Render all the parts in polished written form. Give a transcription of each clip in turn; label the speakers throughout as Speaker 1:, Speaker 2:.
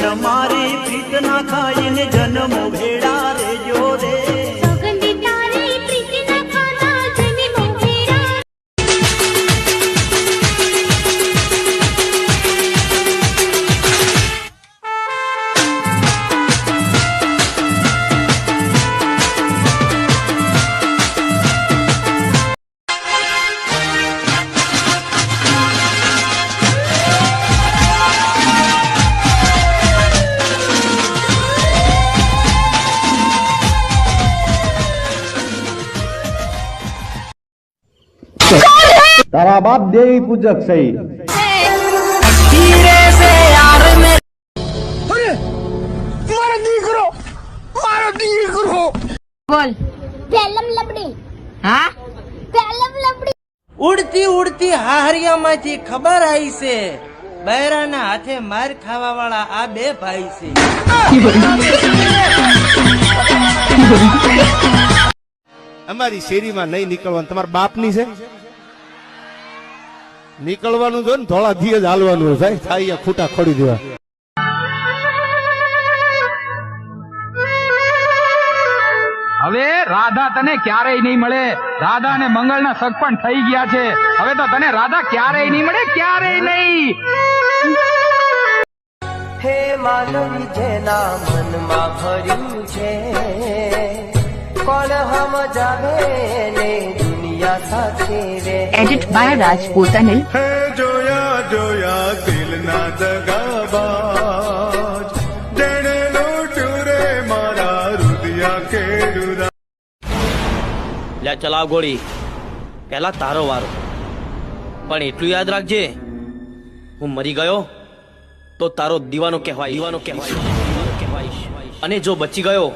Speaker 1: સોગન મારી પ્રીત ના ખાઈને જન્મો ભેડા રેજો રે
Speaker 2: સોગંદી તારી પ્રીત ના ખાના જન્મો ભેડા
Speaker 3: તારા બાપ દેવી પૂજક સહી
Speaker 2: બોલ પેલમ લબડી
Speaker 4: હા
Speaker 2: પેલમ લબડી
Speaker 4: ઉડતી ઉડતી હાહરિયામાંથી ખબર આવી છે બૈરાના હાથે માર ખાવા વાળા આ બે ભાઈ છે.
Speaker 5: અમારી શેરીમાં નહીં નીકળવાનું તમારા બાપની છે નીકળવાનું જો ને થોડા ધી જ હાલવાનું થાય થાય ખૂટા ખોડી દેવા.
Speaker 6: હવે રાધા તને ક્યારેય નહીં મળે. રાધા અને મંગળના સગ પણ થઈ ગયા છે. હવે તો તને રાધા ક્યારેય નહીં મળે, ક્યારેય નહીં.
Speaker 4: હે માનવી જેના મનમાં ભર્યું છે કોણ હમ જાવે ને દુનિયા સાથે રે.
Speaker 7: Edit by Rajput Anil.
Speaker 8: હે જોયા જોયા દિલના દગાબાજ જેણે લૂટ્યું રે મારા રુદિયા કેરુરા.
Speaker 9: લે ચલાવ ગોળી, પહેલા તારો વારો. પણ એટલું યાદ રાખજે, હું મરી ગયો તો તારો દીવાનો કહેવાય. અને જો બચી ગયો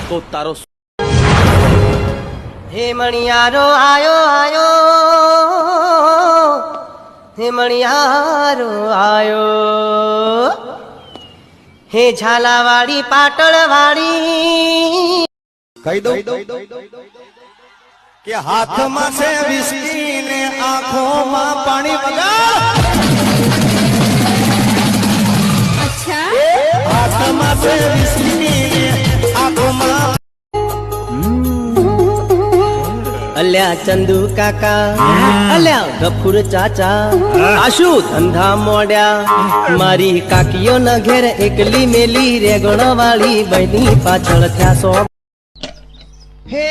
Speaker 9: તો તારો.
Speaker 4: હે મણિયારો આયો આયો, હે મણિયારો આયો, હે ઝાલાવાડી પાટણવાડી.
Speaker 5: કહી દઉં કે હાથમાં છે વિસ્કી ને આંખોમાં પાણી વગર.
Speaker 2: અચ્છા
Speaker 5: હાથમાં છે વિસ્કી ને આંખોમાં.
Speaker 4: અલ્યા ચંદુ કાકા, અલ્યા ગફુર ચાચા, આશુ ધંધા મોડ્યા. મારી કાકીઓ ન ઘેર એકલી મેલી રેગણ વાળી બની પાછળ થયા સો. હે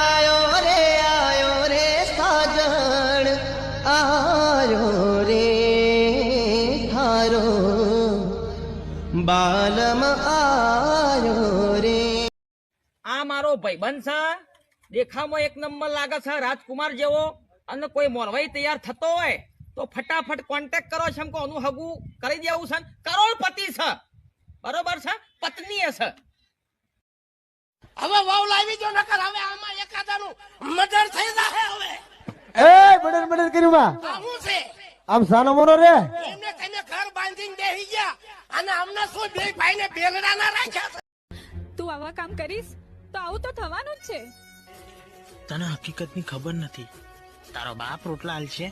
Speaker 4: આયો રે સાજણ, આયો રે થારો બાલમ આયો રે.
Speaker 10: આ મારો ભાઈબંધ છે, દેખામાં એક નંબર લાગે છે રાજકુમાર જેવો. અને કોઈ મોરવાઈ તૈયાર થતો હોય તો ફટાફટ કોન્ટેક્ટ કરો છે. એનું હગું કરી દેવું છે. કરોડપતિ છે, બરોબર છે, પત્ની છે.
Speaker 4: હવે વાવ લાવી જો નકર હવે આમાં એકાદાનું મર્ડર થઈ જાહે. હવે
Speaker 3: એ બડર કર્યું માં
Speaker 4: આવું છે
Speaker 3: આમ સાનો મોનો રે
Speaker 4: એમને કને ઘર બાંધીને બેહી ગયા અને અમને શું બે ભાઈને બેલડા ના રાખ્યા છે.
Speaker 7: તું આવા કામ કરીશ તો આવું તો થવાનું જ છે.
Speaker 10: તને હકીકતની ખબર નથી. તારો બાપ રોટલા હાલ છે.